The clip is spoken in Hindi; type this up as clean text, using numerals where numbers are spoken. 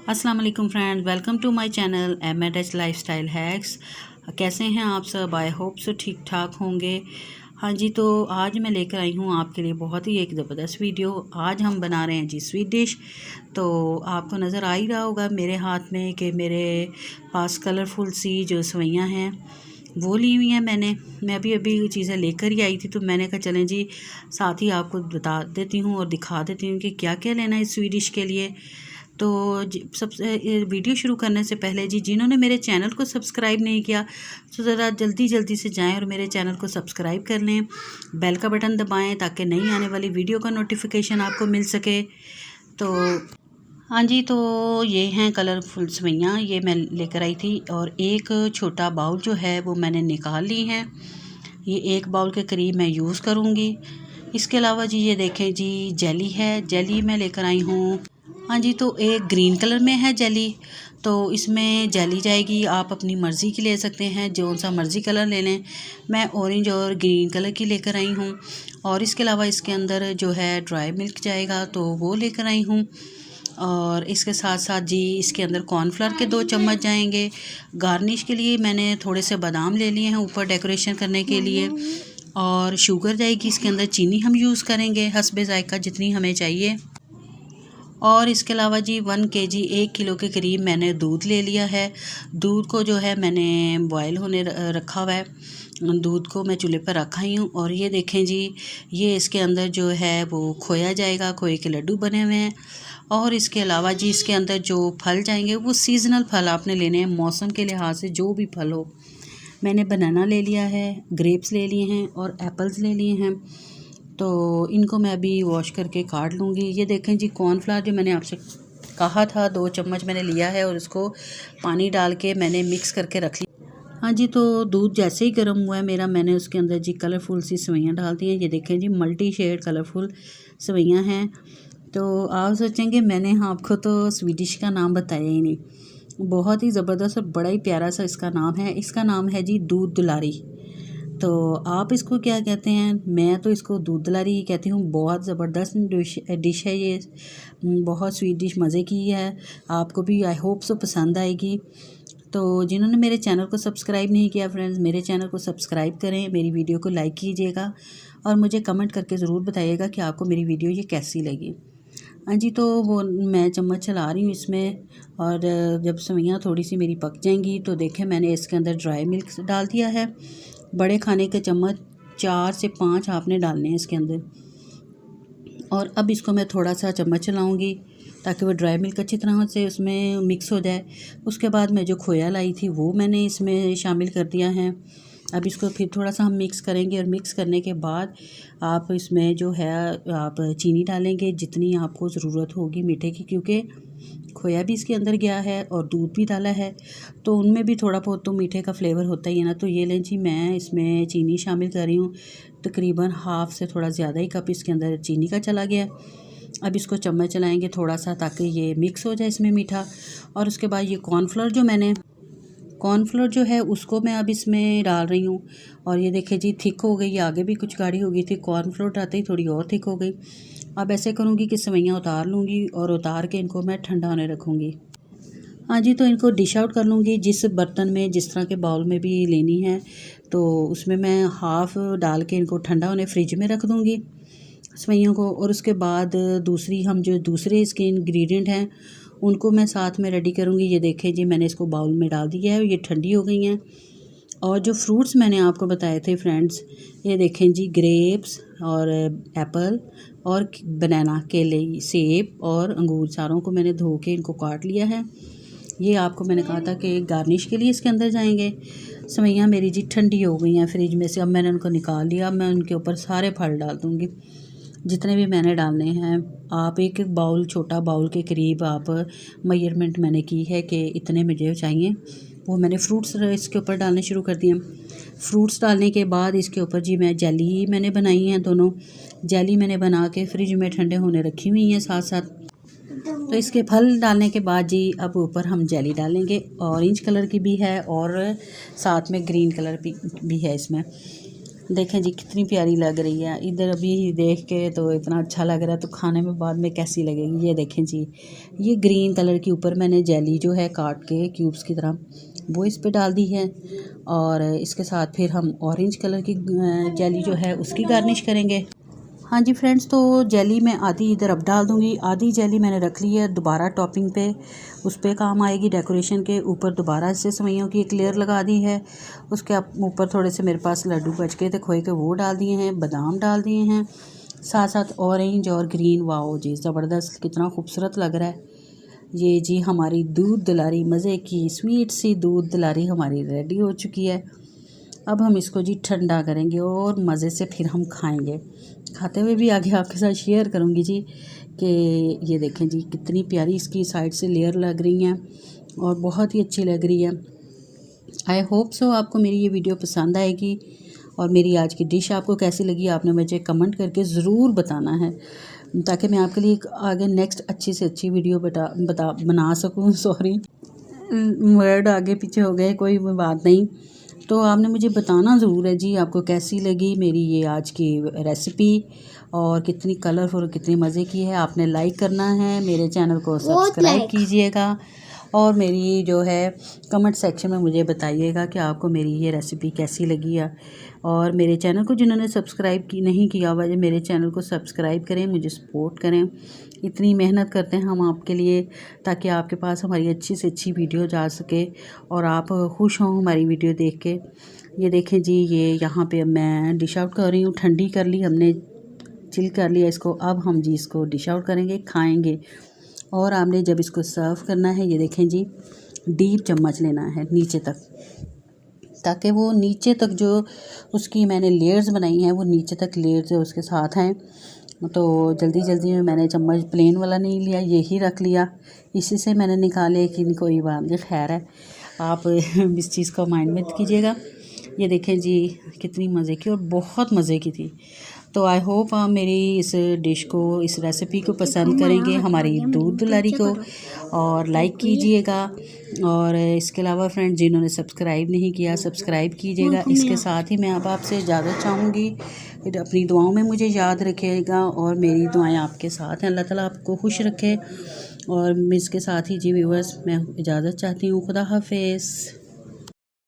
अस्सलाम वालेकुम friends, welcome to my channel H lifestyle hacks. कैसे हैं आप सब? आई होप सो ठीक ठाक होंगे। हाँ जी, तो आज मैं लेकर आई हूँ आपके लिए बहुत ही एक ज़बरदस्त वीडियो। आज हम बना रहे हैं जी स्वीट डिश। तो आपको नज़र आ ही रहा होगा मेरे हाथ में कि मेरे पास कलरफुल सी जो सवैयाँ हैं वो ली हुई हैं मैं अभी चीज़ें लेकर ही आई थी, तो मैंने कहा चलें जी साथ ही आपको बता देती हूँ और दिखा देती हूँ कि क्या क्या लेना है इस स्वीट डिश के लिए। तो सबसे वीडियो शुरू करने से पहले जी जिन्होंने मेरे चैनल को सब्सक्राइब नहीं किया तो ज़रा जल्दी से जाएं और मेरे चैनल को सब्सक्राइब कर लें, बेल का बटन दबाएं ताकि नई आने वाली वीडियो का नोटिफिकेशन आपको मिल सके। तो हाँ जी, तो ये हैं कलरफुल सवैयाँ, ये मैं लेकर आई थी और एक छोटा बाउल जो है वो मैंने निकाल ली है। ये एक बाउल के करीब मैं यूज़ करूँगी। इसके अलावा जी ये देखें जी जेली है, जेली मैं लेकर आई हूँ। हाँ जी, तो एक ग्रीन कलर में है जेली, तो इसमें जेली जाएगी, आप अपनी मर्ज़ी की ले सकते हैं, जो सा मर्ज़ी कलर ले लें। मैं ऑरेंज और ग्रीन कलर की लेकर आई हूँ। और इसके अलावा इसके अंदर जो है ड्राई मिल्क जाएगा तो वो लेकर आई हूँ। और इसके साथ साथ जी इसके अंदर कॉर्नफ्लावर के 2 चम्मच जाएंगे। गार्निश के लिए मैंने थोड़े से बादाम ले लिए हैं ऊपर डेकोरेशन करने के लिए। और शुगर जाएगी इसके अंदर, चीनी हम यूज़ करेंगे हस्बे ज़ायक़ा जितनी हमें चाहिए। और इसके अलावा जी 1 केजी 1 किलो के करीब मैंने दूध ले लिया है। दूध को जो है मैंने बॉयल होने रखा हुआ है। दूध को मैं चूल्हे पर रखा ही हूँ। और ये देखें जी, ये इसके अंदर जो है वो खोया जाएगा, खोए के लड्डू बने हुए हैं। और इसके अलावा जी इसके अंदर जो फल जाएंगे वो सीज़नल फल आपने लेने हैं, मौसम के लिहाज से जो भी फल हो। मैंने बनाना ले लिया है, ग्रेप्स ले लिए हैं और एप्पल्स ले लिए हैं। तो इनको मैं अभी वॉश करके काट लूँगी। ये देखें जी कॉर्नफ्लावर जो मैंने आपसे कहा था 2 चम्मच मैंने लिया है और इसको पानी डाल के मैंने मिक्स करके रख लिया। हाँ जी, तो दूध जैसे ही गर्म हुआ है मेरा, मैंने उसके अंदर जी कलरफुल सी सवैयाँ डाल दी हैं। ये देखें जी मल्टी शेड कलरफुल सवैयाँ हैं। तो आप सोचेंगे मैंने आपको तो स्वीट डिश का नाम बताया ही नहीं। बहुत ही ज़बरदस्त और बड़ा ही प्यारा सा इसका नाम है। इसका नाम है जी दूध दुलारी। तो आप इसको क्या कहते हैं? मैं तो इसको दूध दुलारी ही कहती हूँ। बहुत ज़बरदस्त डिश है ये, बहुत स्वीट डिश मज़े की है। आपको भी आई होप सो पसंद आएगी। तो जिन्होंने मेरे चैनल को सब्सक्राइब नहीं किया फ्रेंड्स, मेरे चैनल को सब्सक्राइब करें, मेरी वीडियो को लाइक कीजिएगा और मुझे कमेंट करके ज़रूर बताइएगा कि आपको मेरी वीडियो ये कैसी लगी। हाँ जी, तो वो मैं चम्मच चला रही हूँ इसमें। और जब सवैयाँ थोड़ी सी मेरी पक जाएंगी तो देखें मैंने इसके अंदर ड्राई मिल्क डाल दिया है। बड़े खाने के चम्मच 4 से 5 आपने डालने हैं इसके अंदर। और अब इसको मैं थोड़ा सा चम्मच चलाऊँगी ताकि वो ड्राई मिल्क अच्छी तरह से उसमें मिक्स हो जाए। उसके बाद मैं जो खोया लाई थी वो मैंने इसमें शामिल कर दिया है। अब इसको फिर थोड़ा सा हम मिक्स करेंगे और मिक्स करने के बाद आप इसमें जो है आप चीनी डालेंगे जितनी आपको ज़रूरत होगी मीठे की, क्योंकि खोया भी इसके अंदर गया है और दूध भी डाला है तो उनमें भी थोड़ा बहुत तो मीठे का फ्लेवर होता ही है ना। तो ये लें जी, मैं इसमें चीनी शामिल कर रही हूँ। तकरीबन हाफ़ से थोड़ा ज़्यादा ही कप इसके अंदर चीनी का चला गया। अब इसको चम्मच चलाएँगे थोड़ा सा ताकि ये मिक्स हो जाए इसमें मीठा। और उसके बाद ये कॉर्नफ्लोर जो है उसको मैं अब इसमें डाल रही हूँ। और ये देखिए जी थिक हो गई, आगे भी कुछ गाढ़ी हो गई थी, कॉर्नफ्लोर डालते ही थोड़ी और थिक हो गई। अब ऐसे करूँगी कि सवैयाँ उतार लूँगी और उतार के इनको मैं ठंडा होने रखूँगी। हाँ जी, तो इनको डिश आउट कर लूँगी जिस बर्तन में, जिस तरह के बाउल में भी लेनी है, तो उसमें मैं हाफ़ डाल के इनको ठंडा होने फ्रिज में रख दूँगी सवैयों को। और उसके बाद दूसरे इसके इंग्रेडिएंट हैं उनको मैं साथ में रेडी करूँगी। ये देखें जी मैंने इसको बाउल में डाल दिया है, ये ठंडी हो गई हैं। और जो फ्रूट्स मैंने आपको बताए थे फ्रेंड्स, ये देखें जी ग्रेप्स और एप्पल और बनाना, केले, सेब और अंगूर, सारों को मैंने धो के इनको काट लिया है। ये आपको मैंने कहा था कि गार्निश के लिए इसके अंदर जाएंगे। सवैयाँ मेरी जी ठंडी हो गई हैं फ्रिज में से, अब मैंने उनको निकाल लिया। अब मैं उनके ऊपर सारे फल डाल दूँगी जितने भी मैंने डालने हैं। आप एक बाउल, छोटा बाउल के करीब आप मेजरमेंट मैंने की है कि इतने मुझे चाहिए, वो मैंने फ्रूट्स इसके ऊपर डालने शुरू कर दिए। फ्रूट्स डालने के बाद इसके ऊपर जी मैं जेली मैंने बनाई हैं, दोनों जेली मैंने बना के फ्रिज में ठंडे होने रखी हुई हैं साथ साथ। तो इसके फल डालने के बाद जी अब ऊपर हम जेली डालेंगे, ऑरेंज कलर की भी है और साथ में ग्रीन कलर भी है इसमें। देखें जी कितनी प्यारी लग रही है। इधर अभी देख के तो इतना अच्छा लग रहा है, तो खाने में बाद में कैसी लगेगी। ये देखें जी, ये ग्रीन कलर के ऊपर मैंने जेली जो है काट के क्यूब्स की तरह वो इस पे डाल दी है, और इसके साथ फिर हम ऑरेंज कलर की जेली जो है उसकी गार्निश करेंगे। हाँ जी फ्रेंड्स, तो जेली मैं आधी इधर अब डाल दूँगी, आधी जेली मैंने रख ली है दोबारा टॉपिंग पे, उस पे काम आएगी डेकोरेशन के ऊपर। दोबारा से सेवइयों की एक लेयर लगा दी है, उसके ऊपर थोड़े से मेरे पास लड्डू बच गए थे खोए के, वो डाल दिए हैं, बादाम डाल दिए हैं, साथ साथ ऑरेंज और ग्रीन। वाओ जी ज़बरदस्त, कितना खूबसूरत लग रहा है। ये जी हमारी दूध दुलारी, मज़े की स्वीट सी दूध दुलारी हमारी रेडी हो चुकी है। अब हम इसको जी ठंडा करेंगे और मज़े से फिर हम खाएंगे। खाते हुए भी आगे आपके साथ शेयर करूंगी जी कि ये देखें जी कितनी प्यारी इसकी साइड से लेयर लग रही हैं और बहुत ही अच्छी लग रही है। आई होप सो आपको मेरी ये वीडियो पसंद आएगी, और मेरी आज की डिश आपको कैसी लगी आपने मुझे कमेंट करके ज़रूर बताना है, ताकि मैं आपके लिए आगे नेक्स्ट अच्छी से अच्छी वीडियो बना सकूँ। सॉरी, वर्ड आगे पीछे हो गए, कोई बात नहीं। तो आपने मुझे बताना ज़रूर है जी आपको कैसी लगी मेरी ये आज की रेसिपी, और कितनी कलरफुल कितनी मज़े की है। आपने लाइक करना है, मेरे चैनल को सब्सक्राइब कीजिएगा, और मेरी जो है कमेंट सेक्शन में मुझे बताइएगा कि आपको मेरी ये रेसिपी कैसी लगी है। और मेरे चैनल को जिन्होंने सब्सक्राइब नहीं किया हुआ है, मेरे चैनल को सब्सक्राइब करें, मुझे सपोर्ट करें। इतनी मेहनत करते हैं हम आपके लिए, ताकि आपके पास हमारी अच्छी से अच्छी वीडियो जा सके और आप खुश हों हमारी वीडियो देख के। ये देखें जी, ये यहाँ पे मैं डिश आउट कर रही हूँ, ठंडी कर ली हमने, चिल कर लिया इसको। अब हम जी इसको डिश आउट करेंगे, खाएंगे। और आपने जब इसको सर्व करना है, ये देखें जी डीप चम्मच लेना है नीचे तक, ताकि वो नीचे तक जो उसकी मैंने लेयर्स बनाई हैं वो नीचे तक लेयर्स उसके साथ हैं। तो जल्दी जल्दी में मैंने चम्मच प्लेन वाला नहीं लिया, यही रख लिया, इसी से मैंने निकाले कि कोई बात नहीं, खैर है, आप इस चीज़ को माइंड में कीजिएगा। ये देखें जी कितनी मज़े की और बहुत मज़े की थी। तो आई होप आप मेरी इस डिश को, इस रेसिपी को पसंद करेंगे, हमारी दूध दुलारी को, और लाइक कीजिएगा। और इसके अलावा फ्रेंड्स जिन्होंने सब्सक्राइब नहीं किया, सब्सक्राइब कीजिएगा। इसके साथ ही मैं अब आपसे इजाज़त चाहूँगी, अपनी दुआओं में मुझे याद रखिएगा, और मेरी दुआएं आपके साथ हैं। अल्लाह ताला आपको खुश रखे। और इसके साथ ही जी व्यूअर्स मैं इजाज़त चाहती हूँ। खुदा हाफिज़।